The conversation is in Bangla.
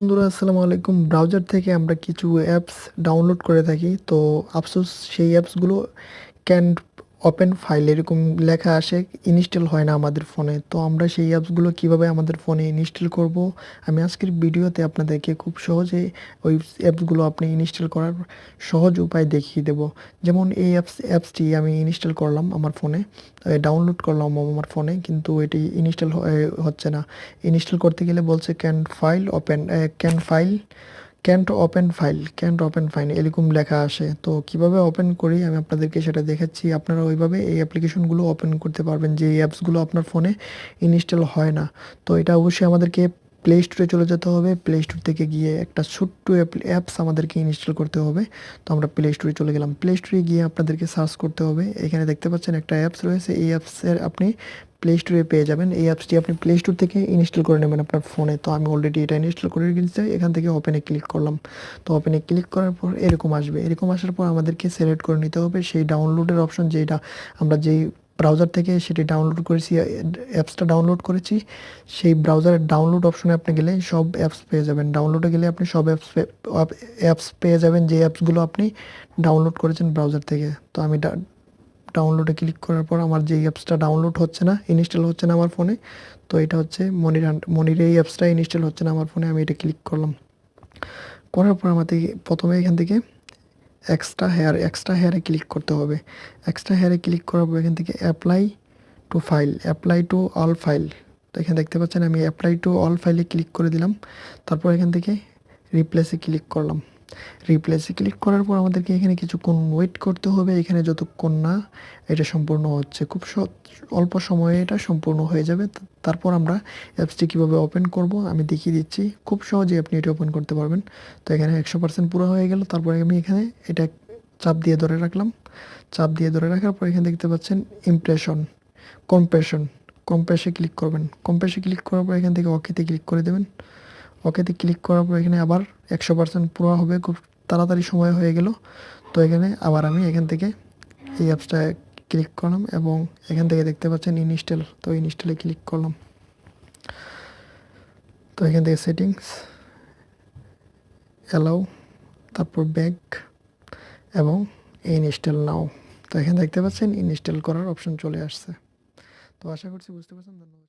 বন্ধুরা আসসালামু আলাইকুম। ব্রাউজার থেকে আমরা কিছু অ্যাপস ডাউনলোড করে থাকি, তো আফসোস সেই অ্যাপসগুলো ক্যান ওপেন ফাইল এরকম লেখা আসে, ইনস্টল হয় না আমাদের ফোনে। তো আমরা সেই অ্যাপসগুলো কিভাবে আমাদের ফোনে ইনস্টল করব, আমি আজকের ভিডিওতে আপনাদেরকে খুব সহজে ওই অ্যাপসগুলো আপনি ইনস্টল করার সহজ উপায় দেখিয়ে দেব। যেমন এই অ্যাপসটি আমি ইনস্টল করলাম আমার ফোনে, ডাউনলোড করলাম আমার ফোনে, কিন্তু এটি ইনস্টল হচ্ছে না। ইনস্টল করতে গেলে বলছে ক্যান্ট ওপেন ফাইল এরকম লেখা আসে। তো কিভাবে ওপেন করি আমি আপনাদেরকে সেটা দেখাচ্ছি। আপনারা ওইভাবে এই অ্যাপ্লিকেশনগুলো ওপেন করতে পারবেন যে এই অ্যাপসগুলো আপনার ফোনে ইনস্টল হয় না। তো এটা অবশ্যই আমাদেরকে প্লে স্টোরে চলে যেতে হবে। প্লে স্টোর থেকে গিয়ে একটা ছোট্ট অ্যাপস আমাদেরকে ইনস্টল করতে হবে। তো আমরা প্লে স্টোরে চলে গেলাম। প্লে স্টোরে গিয়ে আপনাদেরকে সার্চ করতে হবে। এখানে দেখতে পাচ্ছেন একটা অ্যাপস রয়েছে, এই অ্যাপসের আপনি প্লে স্টোরে পেয়ে যাবেন। এই অ্যাপসটি আপনি প্লে স্টোর থেকে ইনস্টল করে নেবেন আপনার ফোনে। তো আমি অলরেডি এটা ইনস্টল করে রেখেছি, এখান থেকে ওপেনে ক্লিক করলাম। তো ওপেনে ক্লিক করার পর এরকম আসবে। এরকম আসার পর আমাদেরকে সিলেক্ট করে নিতে হবে সেই ডাউনলোডের অপশন, যেটা আমরা যেই ব্রাউজার থেকে সেটি ডাউনলোড করেছি, অ্যাপসটা ডাউনলোড করেছি, সেই ব্রাউজারের ডাউনলোড অপশনে আপনি গেলে সব অ্যাপস পেয়ে যাবেন। ডাউনলোডে গেলে আপনি সব অ্যাপস পেয়ে যাবেন, যে অ্যাপসগুলো আপনি ডাউনলোড করেছেন ব্রাউজার থেকে। তো আমি ডাউনলোডে ক্লিক করার পর আমার যে অ্যাপসটা ডাউনলোড হচ্ছে না, ইনস্টল হচ্ছে না আমার ফোনে, তো এটা হচ্ছে মনির এই অ্যাপসটা ইনস্টল হচ্ছে না আমার ফোনে। আমি এটা ক্লিক করলাম। করার পর আমাদের প্রথমে এখান থেকে এক্সট্রা হেয়ারে ক্লিক করতে হবে। এক্সট্রা হেয়ারে ক্লিক করার পর এখান থেকে অ্যাপ্লাই টু অল ফাইল। তো এখানে দেখতে পাচ্ছেন আমি অ্যাপ্লাই টু অল ফাইলে ক্লিক করে দিলাম। তারপর এখান থেকে রিপ্লেসে ক্লিক করলাম। রিপ্লেসে ক্লিক করার পর আমাদেরকে এখানে কিছুক্ষণ ওয়েট করতে হবে, এখানে যতক্ষণ না এটা সম্পূর্ণ হচ্ছে। খুব অল্প সময়ে এটা সম্পূর্ণ হয়ে যাবে। তারপর আমরা অ্যাপসটি কীভাবে ওপেন করব আমি দেখিয়ে দিচ্ছি। খুব সহজেই আপনি এটা ওপেন করতে পারবেন। তো এখানে 100% পুরো হয়ে গেল। তারপরে আমি এখানে এটা চাপ দিয়ে ধরে রাখলাম। চাপ দিয়ে ধরে রাখার পর এখানে দেখতে পাচ্ছেন কম্প্রেশন কম্প্রেসে ক্লিক করবেন। কম্প্রেসে ক্লিক করার পর এখান থেকে ওকেতে ক্লিক করে দেবেন। ওকেতে ক্লিক করার পর এখানে আবার 100% পুরো হবে। খুব তাড়াতাড়ি সময় হয়ে গেল। তো এখানে আবার আমি এখান থেকে এই অ্যাপসটা ক্লিক করলাম এবং এখান থেকে দেখতে পাচ্ছেন ইনস্টল। তো ইনস্টলে ক্লিক করলাম। তো এখান থেকে সেটিংস, অ্যালাউ, তারপর ব্যাক এবং ইনস্টল নাও। তো এখানে দেখতে পাচ্ছেন ইনস্টল করার অপশন চলে আসছে। তো আশা করছি বুঝতে পারছেন। ধন্যবাদ।